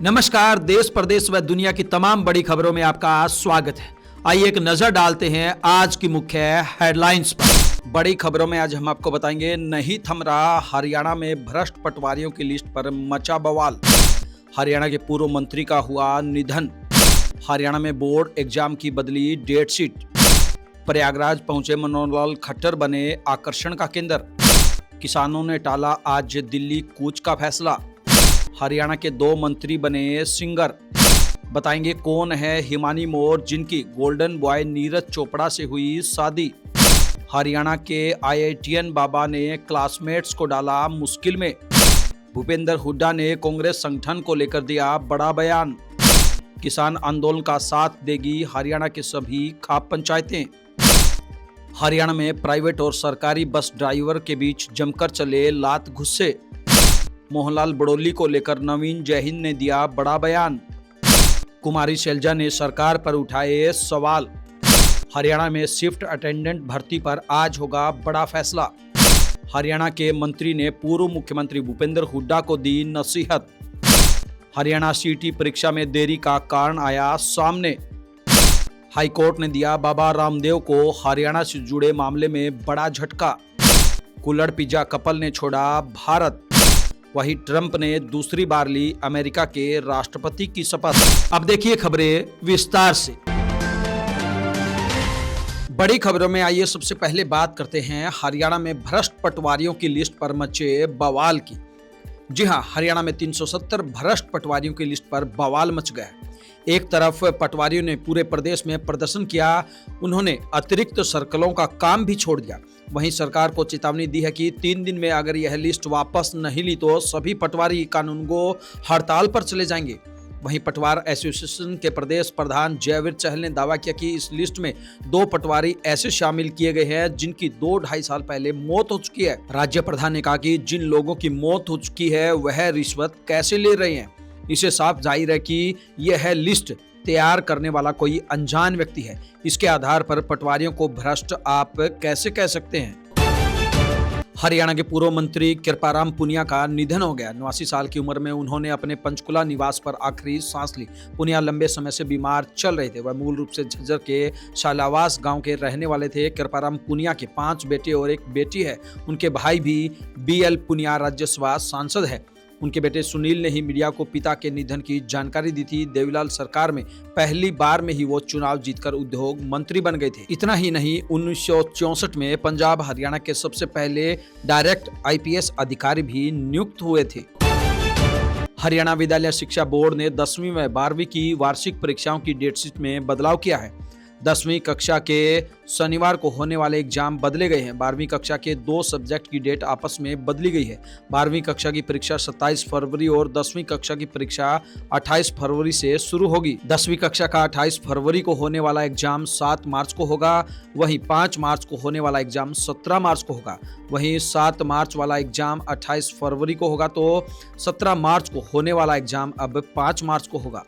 नमस्कार। देश प्रदेश व दुनिया की तमाम बड़ी खबरों में आपका स्वागत है। आइए एक नजर डालते हैं आज की मुख्य हेडलाइंस पर। बड़ी खबरों में आज हम आपको बताएंगे, नहीं थम रहा हरियाणा में भ्रष्ट पटवारियों की लिस्ट पर मचा बवाल। हरियाणा के पूर्व मंत्री का हुआ निधन। हरियाणा में बोर्ड एग्जाम की बदली डेट शीट। प्रयागराज पहुंचे मनोहर लाल खट्टर बने आकर्षण का केंद्र। किसानों ने टाला आज दिल्ली कूच का फैसला। हरियाणा के 2 मंत्री बने सिंगर। बताएंगे कौन है हिमानी मोर जिनकी गोल्डन बॉय नीरज चोपड़ा से हुई शादी। हरियाणा के IITian बाबा ने क्लासमेट्स को डाला मुश्किल में। भूपेंद्र हुड्डा ने कांग्रेस संगठन को लेकर दिया बड़ा बयान। किसान आंदोलन का साथ देगी हरियाणा के सभी खाप पंचायतें। हरियाणा में प्राइवेट और सरकारी बस ड्राइवर के बीच जमकर चले लात घुस्से। मोहनलाल बड़ोली को लेकर नवीन जयहिंद ने दिया बड़ा बयान। कुमारी शैलजा ने सरकार पर उठाए सवाल। हरियाणा में शिफ्ट अटेंडेंट भर्ती पर आज होगा बड़ा फैसला। हरियाणा के मंत्री ने पूर्व मुख्यमंत्री भूपेंद्र हुड्डा को दी नसीहत। हरियाणा सीटी परीक्षा में देरी का कारण आया सामने। हाईकोर्ट ने दिया बाबा रामदेव को हरियाणा से जुड़े मामले में बड़ा झटका। कुल्हड़ पिज्जा कपल ने छोड़ा भारत। वहीं ट्रंप ने दूसरी बार ली अमेरिका के राष्ट्रपति की शपथ। अब देखिए खबरें विस्तार से। बड़ी खबरों में आइए सबसे पहले बात करते हैं हरियाणा में भ्रष्ट पटवारियों की लिस्ट पर मचे बवाल की। जी हां, हरियाणा में 370 भ्रष्ट पटवारियों की लिस्ट पर बवाल मच गया है। एक तरफ पटवारियों ने पूरे प्रदेश में प्रदर्शन किया, उन्होंने अतिरिक्त सर्कलों का काम भी छोड़ दिया। वहीं सरकार को चेतावनी दी है कि 3 दिन में अगर यह लिस्ट वापस नहीं ली तो सभी पटवारी कानूनगो हड़ताल पर चले जाएंगे। वहीं पटवार एसोसिएशन के प्रदेश प्रधान जयवीर चहल ने दावा किया कि इस लिस्ट में 2 पटवारी ऐसे शामिल किए गए हैं जिनकी 2-2.5 साल पहले मौत हो चुकी है। राज्य प्रधान ने कहा कि जिन लोगों की मौत हो चुकी है वह रिश्वत कैसे ले रहे हैं। इसे साफ जाहिर है कि यह लिस्ट तैयार करने वाला कोई अनजान व्यक्ति है। इसके आधार पर पटवारियों को भ्रष्ट आप कैसे कह सकते हैं। हरियाणा के पूर्व मंत्री कृपाराम पुनिया का निधन हो गया। 89 साल की उम्र में उन्होंने अपने पंचकुला निवास पर आखिरी सांस ली। पुनिया लंबे समय से बीमार चल रहे थे। वह मूल रूप से झज्जर के शालावास गांव के रहने वाले थे। कृपाराम पुनिया के 5 बेटे और 1 बेटी है। उनके भाई भी BL पुनिया राज्यसभा सांसद है। उनके बेटे सुनील ने ही मीडिया को पिता के निधन की जानकारी दी थी। देवीलाल सरकार में पहली बार में ही वो चुनाव जीतकर उद्योग मंत्री बन गए थे। इतना ही नहीं, 1964 में पंजाब हरियाणा के सबसे पहले डायरेक्ट IPS अधिकारी भी नियुक्त हुए थे। हरियाणा विद्यालय शिक्षा बोर्ड ने 10वीं व 12वीं की वार्षिक परीक्षाओं की डेट शीट में बदलाव किया है। 10वीं कक्षा के शनिवार को होने वाले एग्जाम बदले गए हैं। 12वीं कक्षा के 2 सब्जेक्ट की डेट आपस में बदली गई है। 12वीं कक्षा की परीक्षा 27 फरवरी और 10वीं कक्षा की परीक्षा 28 फरवरी से शुरू होगी। 10वीं कक्षा का 28 फरवरी को होने वाला एग्जाम 7 मार्च को होगा। वहीं 5 मार्च को होने वाला एग्जाम 17 मार्च को होगा। वहीं 7 मार्च वाला एग्जाम 28 फरवरी को होगा तो 17 मार्च को होने वाला एग्जाम अब 5 मार्च को होगा।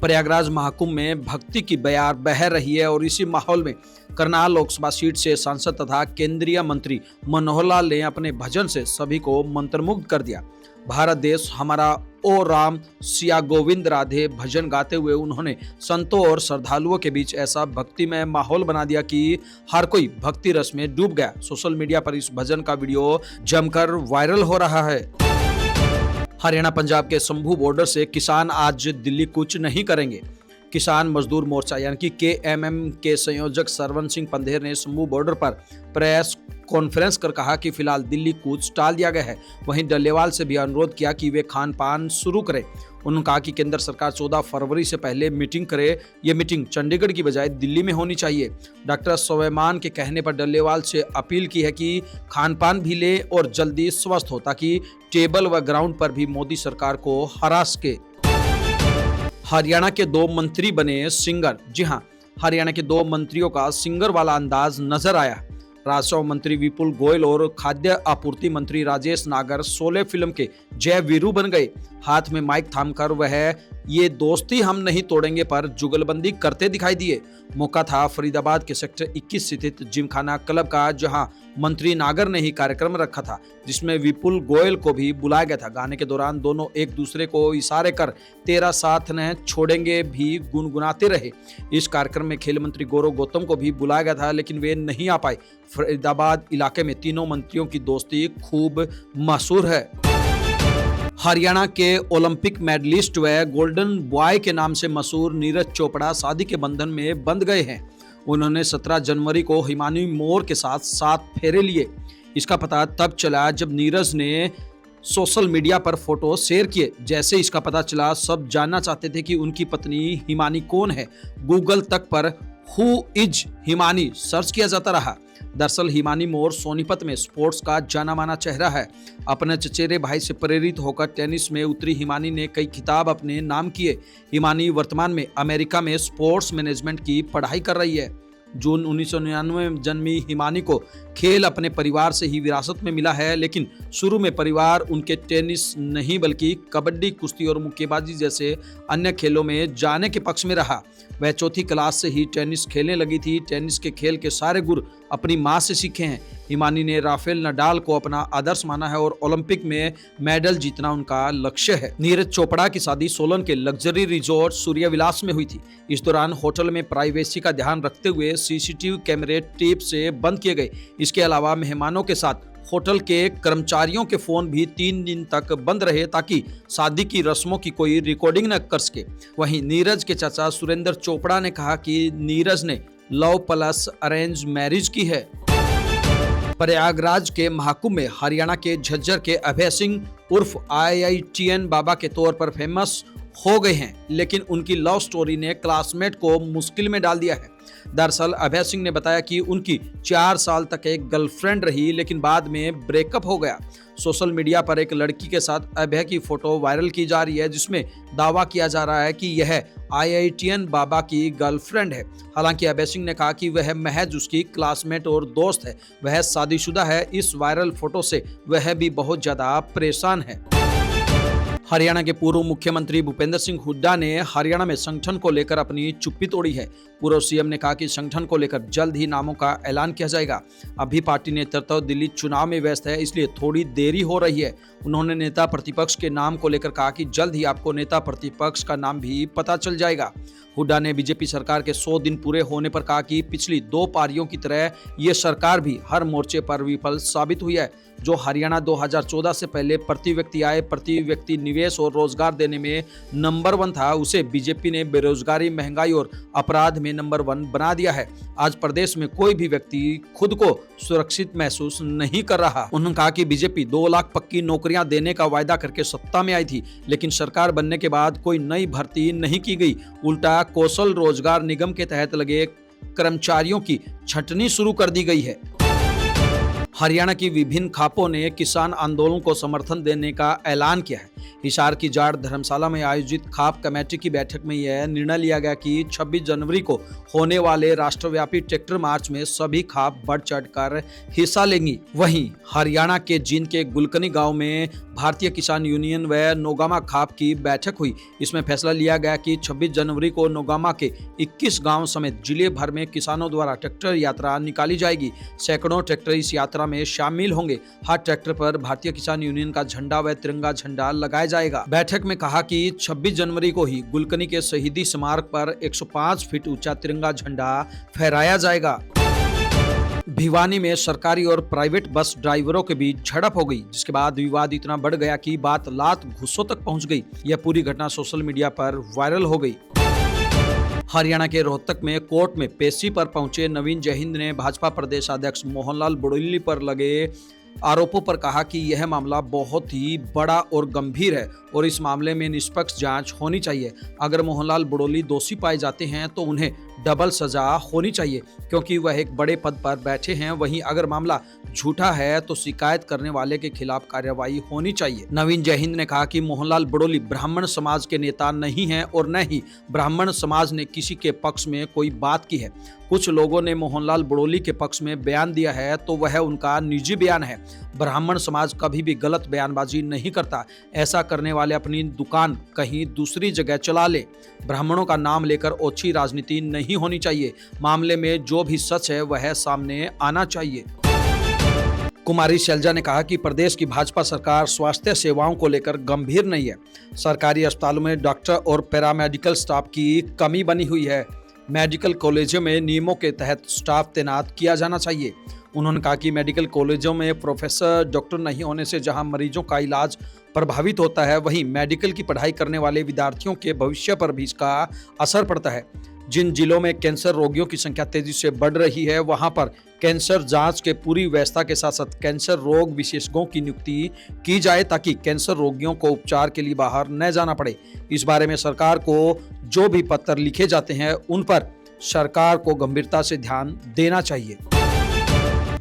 प्रयागराज महाकुंभ में भक्ति की बयार बह रही है और इसी माहौल में करनाल लोकसभा सीट से सांसद तथा केंद्रीय मंत्री मनोहर लाल ने अपने भजन से सभी को मंत्रमुग्ध कर दिया। भारत देश हमारा, ओ राम सिया गोविंद राधे भजन गाते हुए उन्होंने संतों और श्रद्धालुओं के बीच ऐसा भक्तिमय माहौल बना दिया कि हर कोई भक्ति रस में डूब गया। सोशल मीडिया पर इस भजन का वीडियो जमकर वायरल हो रहा है। हरियाणा पंजाब के शंभू बॉर्डर से किसान आज दिल्ली कूच नहीं करेंगे। किसान मजदूर मोर्चा यानी कि KMM के संयोजक सरवन सिंह पंधेर ने शंभू बॉर्डर पर प्रेस कॉन्फ्रेंस कर कहा कि फिलहाल दिल्ली कूच टाल दिया गया है। वहीं डल्लेवाल से भी अनुरोध किया कि वे खान पान शुरू करें। उन्होंने कहा कि केंद्र सरकार 14 फरवरी से पहले मीटिंग करे। ये मीटिंग चंडीगढ़ की बजाय दिल्ली में होनी चाहिए। डॉक्टर सोलेमान के कहने पर डल्लेवाल से अपील की है कि खान पान भी ले और जल्दी स्वस्थ हो ताकि टेबल व ग्राउंड पर भी मोदी सरकार को हरा सके। हरियाणा के 2 मंत्री बने सिंगर। जी हां, हरियाणा के 2 मंत्रियों का सिंगर वाला अंदाज नजर आया। राजस्व मंत्री विपुल गोयल और खाद्य आपूर्ति मंत्री राजेश नागर शोले फिल्म के जय वीरू बन गए। हाथ में माइक थामकर वह ये दोस्ती हम नहीं तोड़ेंगे पर जुगलबंदी करते दिखाई दिए। मौका था फरीदाबाद के सेक्टर 21 स्थित जिमखाना क्लब का, जहां मंत्री नागर ने ही कार्यक्रम रखा था, जिसमें विपुल गोयल को भी बुलाया गया था। गाने के दौरान दोनों एक दूसरे को इशारे कर तेरा साथ न छोड़ेंगे भी गुनगुनाते रहे। इस कार्यक्रम में खेल मंत्री गौरव गौतम को भी बुलाया गया था, लेकिन वे नहीं आ पाए। फरीदाबाद इलाके में तीनों मंत्रियों की दोस्ती खूब मशहूर है। हरियाणा के ओलंपिक मेडलिस्ट व गोल्डन बॉय के नाम से मशहूर नीरज चोपड़ा शादी के बंधन में बंध गए हैं। उन्होंने 17 जनवरी को हिमानी मोर के साथ 7 फेरे लिए। इसका पता तब चला जब नीरज ने सोशल मीडिया पर फोटो शेयर किए। जैसे इसका पता चला, सब जानना चाहते थे कि उनकी पत्नी हिमानी कौन है। गूगल तक पर हु इज हिमानी सर्च किया जाता रहा। दरअसल हिमानी मोर सोनीपत में स्पोर्ट्स का जाना माना चेहरा है। अपने चचेरे भाई से प्रेरित होकर टेनिस में उतरी हिमानी ने कई खिताब अपने नाम किए। हिमानी वर्तमान में अमेरिका में स्पोर्ट्स मैनेजमेंट की पढ़ाई कर रही है। जून 1999 में जन्मी हिमानी को खेल अपने परिवार से ही विरासत में मिला है, लेकिन शुरू में परिवार उनके टेनिस नहीं बल्कि कबड्डी, कुश्ती और मुक्केबाजी जैसे अन्य खेलों में जाने के पक्ष में रहा। वह चौथी क्लास से ही टेनिस खेलने लगी थी। टेनिस के खेल के सारे गुर अपनी मां से सीखे हैं। हिमानी ने राफेल नडाल को अपना आदर्श माना है और ओलंपिक में मेडल जीतना उनका लक्ष्य है। नीरज चोपड़ा की शादी सोलन के लग्जरी रिजॉर्ट सूर्यविलास में हुई थी। इस दौरान होटल में प्राइवेसी का ध्यान रखते हुए सीसीटीवी कैमरे टेप से बंद किए गए। इसके अलावा मेहमानों के साथ होटल के कर्मचारियों के फोन भी 3 दिन तक बंद रहे, ताकि शादी की रस्मों की कोई रिकॉर्डिंग न कर सके। वहीं नीरज के चाचा सुरेंद्र चोपड़ा ने कहा कि नीरज ने लव प्लस अरेंज मैरिज की है। प्रयागराज के महाकुंभ में हरियाणा के झज्जर के अभय सिंह उर्फ IITN बाबा के तौर पर फेमस हो गए हैं, लेकिन उनकी लव स्टोरी ने क्लासमेट को मुश्किल में डाल दिया है। दरअसल अभय सिंह ने बताया कि उनकी 4 साल तक एक गर्लफ्रेंड रही, लेकिन बाद में ब्रेकअप हो गया। सोशल मीडिया पर एक लड़की के साथ अभय की फोटो वायरल की जा रही है, जिसमें दावा किया जा रहा है कि यह IITN बाबा की गर्लफ्रेंड है। हालांकि अभय सिंह ने कहा कि वह महज उसकी क्लासमेट और दोस्त है, वह शादीशुदा है। इस वायरल फोटो से वह भी बहुत ज्यादा परेशान है। हरियाणा के पूर्व मुख्यमंत्री भूपेंद्र सिंह हुड्डा ने हरियाणा में संगठन को लेकर अपनी चुप्पी तोड़ी है। पूर्व सीएम ने कहा कि संगठन को लेकर जल्द ही नामों का ऐलान किया जाएगा। अभी पार्टी नेतृत्व दिल्ली चुनाव में व्यस्त है, इसलिए थोड़ी देरी हो रही है। उन्होंने नेता प्रतिपक्ष के नाम को लेकर कहा कि जल्द ही आपको नेता प्रतिपक्ष का नाम भी पता चल जाएगा। हुड्डा ने बीजेपी सरकार के 100 दिन पूरे होने पर कहा कि पिछली 2 पारियों की तरह ये सरकार भी हर मोर्चे पर विफल साबित हुई है। जो हरियाणा 2014 से पहले प्रति व्यक्ति आय, प्रति व्यक्ति निवेश और रोजगार देने में नंबर 1 था, उसे बीजेपी ने बेरोजगारी, महंगाई और अपराध में नंबर 1 बना दिया है। आज प्रदेश में कोई भी व्यक्ति खुद को सुरक्षित महसूस नहीं कर रहा। उन्होंने कहा कि बीजेपी 2 लाख पक्की नौकरियां देने का वायदा करके सत्ता में आई थी, लेकिन सरकार बनने के बाद कोई नई भर्ती नहीं की गई। उल्टा कौशल रोजगार निगम के तहत लगे कर्मचारियों की छंटनी शुरू कर दी गई है। हरियाणा की विभिन्न खापों ने किसान आंदोलन को समर्थन देने का ऐलान किया है। हिसार की जाट धर्मशाला में आयोजित खाप कमेटी की बैठक में यह निर्णय लिया गया कि 26 जनवरी को होने वाले राष्ट्रव्यापी ट्रैक्टर मार्च में सभी खाप बढ़ चढ़कर हिस्सा लेंगी। वहीं हरियाणा के जींद के गुलकनी गांव में भारतीय किसान यूनियन व नोगामा खाप की बैठक हुई। इसमें फैसला लिया गया कि 26 जनवरी को नोगामा के 21 गाँव समेत जिले भर में किसानों द्वारा ट्रैक्टर यात्रा निकाली जाएगी। सैकड़ों ट्रैक्टर इस यात्रा में शामिल होंगे। हर ट्रैक्टर पर भारतीय किसान यूनियन का झंडा व तिरंगा झंडा लगाया जाएगा। बैठक में कहा कि 26 जनवरी को ही गुलकनी के शहीदी स्मारक पर 105 फीट ऊंचा तिरंगा झंडा फहराया जाएगा। भिवानी में सरकारी और प्राइवेट बस ड्राइवरों के बीच झड़प हो गई, जिसके बाद विवाद इतना बढ़ गया कि बात लात घुस्सों तक पहुंच गई। यह पूरी घटना सोशल मीडिया पर वायरल हो गई। हरियाणा के रोहतक में कोर्ट में पेशी पर पहुंचे नवीन जयहिंद ने भाजपा प्रदेश अध्यक्ष मोहनलाल बुड़ौली पर लगे आरोपों पर कहा कि यह मामला बहुत ही बड़ा और गंभीर है और इस मामले में निष्पक्ष जांच होनी चाहिए। अगर मोहनलाल बुड़ौली दोषी पाए जाते हैं तो उन्हें डबल सजा होनी चाहिए, क्योंकि वह एक बड़े पद पर बैठे हैं। वहीं अगर मामला झूठा है तो शिकायत करने वाले के खिलाफ कार्रवाई होनी चाहिए। नवीन जयहिंद ने कहा कि मोहनलाल बड़ोली ब्राह्मण समाज के नेता नहीं हैं और न ही ब्राह्मण समाज ने किसी के पक्ष में कोई बात की है। कुछ लोगों ने मोहनलाल बड़ोली के पक्ष में बयान दिया है तो वह उनका निजी बयान है। ब्राह्मण समाज कभी भी गलत बयानबाजी नहीं करता। ऐसा करने वाले अपनी दुकान कहीं दूसरी जगह चला ले। ब्राह्मणों का नाम लेकर ओछी राजनीति नहीं होनी चाहिए। मामले में जो भी सच है वह सामने आना चाहिए। कुमारी शैलजा ने कहा कि प्रदेश की भाजपा सरकार स्वास्थ्य सेवाओं को लेकर गंभीर नहीं है। सरकारी अस्पतालों में डॉक्टर और पैरामेडिकल स्टाफ की कमी बनी हुई है। मेडिकल कॉलेजों में नियमों के तहत स्टाफ तैनात किया जाना चाहिए। उन्होंने कहा कि मेडिकल कॉलेजों में प्रोफेसर डॉक्टर नहीं होने से जहां मरीजों का इलाज प्रभावित होता है, वहीं मेडिकल की पढ़ाई करने वाले विद्यार्थियों के भविष्य पर भी इसका असर पड़ता है। जिन जिलों में कैंसर रोगियों की संख्या तेजी से बढ़ रही है, वहां पर कैंसर जांच के पूरी व्यवस्था के साथ साथ कैंसर रोग विशेषज्ञों की नियुक्ति की जाए, ताकि कैंसर रोगियों को उपचार के लिए बाहर न जाना पड़े। इस बारे में सरकार को जो भी पत्र लिखे जाते हैं उन पर सरकार को गंभीरता से ध्यान देना चाहिए।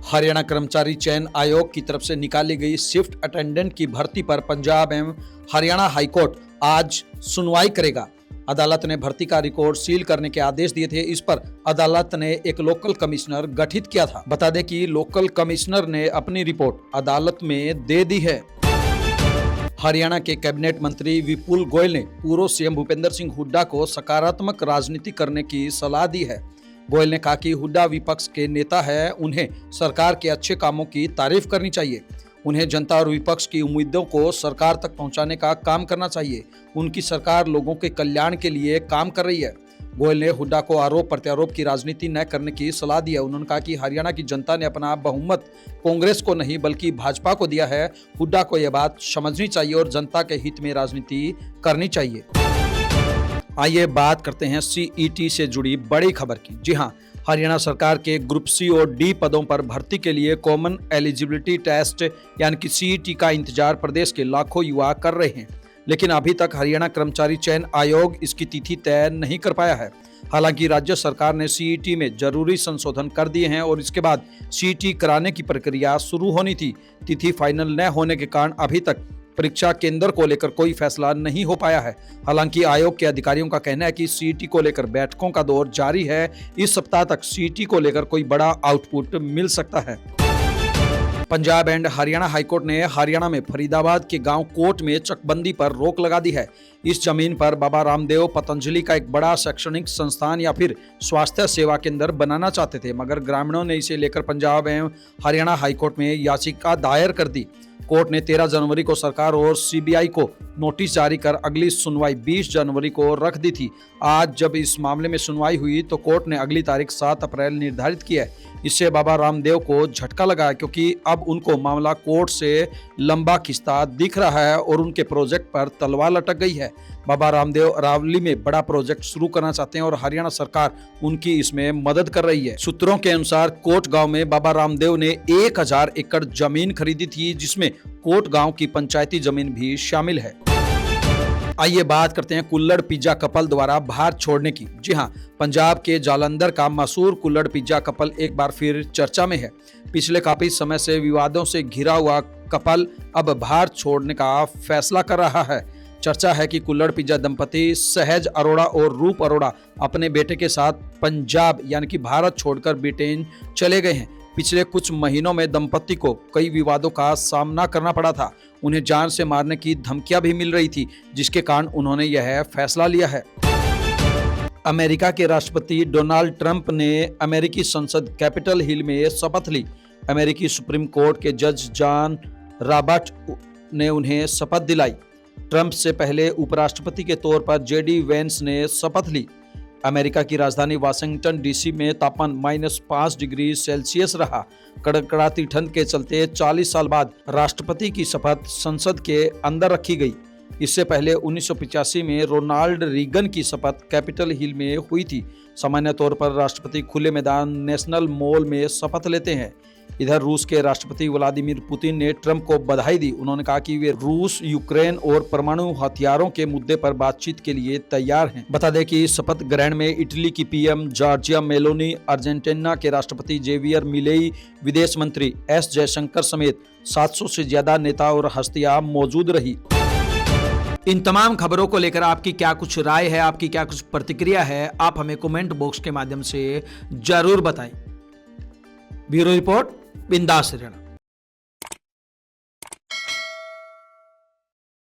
हरियाणा कर्मचारी चयन आयोग की तरफ से निकाली गई शिफ्ट अटेंडेंट की भर्ती पर पंजाब एवं हरियाणा हाईकोर्ट आज सुनवाई करेगा। अदालत ने भर्ती का रिकॉर्ड सील करने के आदेश दिए थे। इस पर अदालत ने एक लोकल कमिश्नर गठित किया था। बता दें कि लोकल कमिश्नर ने अपनी रिपोर्ट अदालत में दे दी है। हरियाणा के कैबिनेट मंत्री विपुल गोयल ने पूर्व सीएम भूपेंद्र सिंह हुड्डा को सकारात्मक राजनीति करने की सलाह दी है। गोयल ने कहा कि हुड्डा विपक्ष के नेता है, उन्हें सरकार के अच्छे कामों की तारीफ करनी चाहिए। उन्हें जनता और विपक्ष की उम्मीदों को सरकार तक पहुंचाने का काम करना चाहिए। उनकी सरकार लोगों के कल्याण के लिए काम कर रही है। गोयल ने हुड्डा को आरोप प्रत्यारोप की राजनीति न करने की सलाह दी है। उन्होंने कहा कि हरियाणा की जनता ने अपना बहुमत कांग्रेस को नहीं बल्कि भाजपा को दिया है। हुड्डा को यह बात समझनी चाहिए और जनता के हित में राजनीति करनी चाहिए। आइए बात करते हैं सीईटी से जुड़ी बड़ी खबर की। जी हां, हरियाणा सरकार के ग्रुप सी और डी पदों पर भर्ती के लिए कॉमन एलिजिबिलिटी टेस्ट यानी कि सीईटी का इंतजार प्रदेश के लाखों युवा कर रहे हैं, लेकिन अभी तक हरियाणा कर्मचारी चयन आयोग इसकी तिथि तय नहीं कर पाया है। हालांकि राज्य सरकार ने सीईटी में जरूरी संशोधन कर दिए हैं और इसके बाद सीईटी कराने की प्रक्रिया शुरू होनी थी। तिथि फाइनल न होने के कारण अभी तक परीक्षा केंद्र को लेकर कोई फैसला नहीं हो पाया है। हालांकि आयोग के अधिकारियों का कहना है कि सीईटी को लेकर बैठकों का दौर जारी है। इस सप्ताह तक सीईटी को लेकर कोई बड़ा आउटपुट मिल सकता है। पंजाब एंड हरियाणा हाईकोर्ट ने हरियाणा में फरीदाबाद के गांव कोट में चकबंदी पर रोक लगा दी है। इस जमीन पर बाबा रामदेव पतंजलि का एक बड़ा शैक्षणिक संस्थान या फिर स्वास्थ्य सेवा केंद्र बनाना चाहते थे, मगर ग्रामीणों ने इसे लेकर पंजाब एवं हरियाणा हाईकोर्ट में याचिका दायर कर दी। कोर्ट ने 13 जनवरी को सरकार और सीबीआई को नोटिस जारी कर अगली सुनवाई 20 जनवरी को रख दी थी। आज जब इस मामले में सुनवाई हुई तो कोर्ट ने अगली तारीख 7 अप्रैल निर्धारित की है। इससे बाबा रामदेव को झटका लगा है, क्योंकि अब उनको मामला कोर्ट से लंबा खिंचता दिख रहा है और उनके प्रोजेक्ट पर तलवार लटक गई है। बाबा रामदेव अरावली में बड़ा प्रोजेक्ट शुरू करना चाहते हैं और हरियाणा सरकार उनकी इसमें मदद कर रही है। सूत्रों के अनुसार कोट गांव में बाबा रामदेव ने 1000 एकड़ जमीन खरीदी थी, जिसमें कोट गांव की पंचायती जमीन भी शामिल है। आइए बात करते हैं कुल्लड़ पिज्जा कपल द्वारा भारत छोड़ने की। जी हां, पंजाब के जालंधर का मशहूर कुल्लड़ पिज्जा कपल एक बार फिर चर्चा में है। पिछले काफी समय से विवादों से घिरा हुआ कपल अब भारत छोड़ने का फैसला कर रहा है। चर्चा है कि कुल्लड़ पिज्जा दंपति सहज अरोड़ा और रूप अरोड़ा अपने बेटे के साथ पंजाब यानी कि भारत छोड़कर ब्रिटेन चले गए हैं। पिछले कुछ महीनों में दंपति को कई विवादों का सामना करना पड़ा था। उन्हें जान से मारने की धमकियां भी मिल रही थी, जिसके कारण उन्होंने यह फैसला लिया है। अमेरिका के राष्ट्रपति डोनाल्ड ट्रंप ने अमेरिकी संसद कैपिटल हिल में शपथ ली। अमेरिकी सुप्रीम कोर्ट के जज जॉन रॉबर्ट ने उन्हें शपथ दिलाई। ट्रंप से पहले उपराष्ट्रपति के तौर पर जेडी वेंस ने शपथ ली। अमेरिका की राजधानी वाशिंगटन डीसी में तापमान -5 डिग्री सेल्सियस रहा। कड़कड़ाती ठंड के चलते 40 साल बाद राष्ट्रपति की शपथ संसद के अंदर रखी गई। इससे पहले 1985 में रोनाल्ड रीगन की शपथ कैपिटल हिल में हुई थी। सामान्य तौर पर राष्ट्रपति खुले मैदान नेशनल मॉल में शपथ लेते हैं। इधर रूस के राष्ट्रपति व्लादिमीर पुतिन ने ट्रंप को बधाई दी। उन्होंने कहा कि वे रूस, यूक्रेन और परमाणु हथियारों के मुद्दे पर बातचीत के लिए तैयार हैं। बता दें कि शपथ ग्रहण में इटली की पीएम जॉर्जिया मेलोनी, अर्जेंटीना के राष्ट्रपति जेवियर मिलेई, विदेश मंत्री एस जयशंकर समेत 700 से ज्यादा नेता और हस्तियां मौजूद रही। इन तमाम खबरों को लेकर आपकी क्या कुछ राय है, आपकी क्या कुछ प्रतिक्रिया है, आप हमें कमेंट बॉक्स के माध्यम से जरूर बताएं। ब्यूरो रिपोर्ट, बिंदास हरियाणा।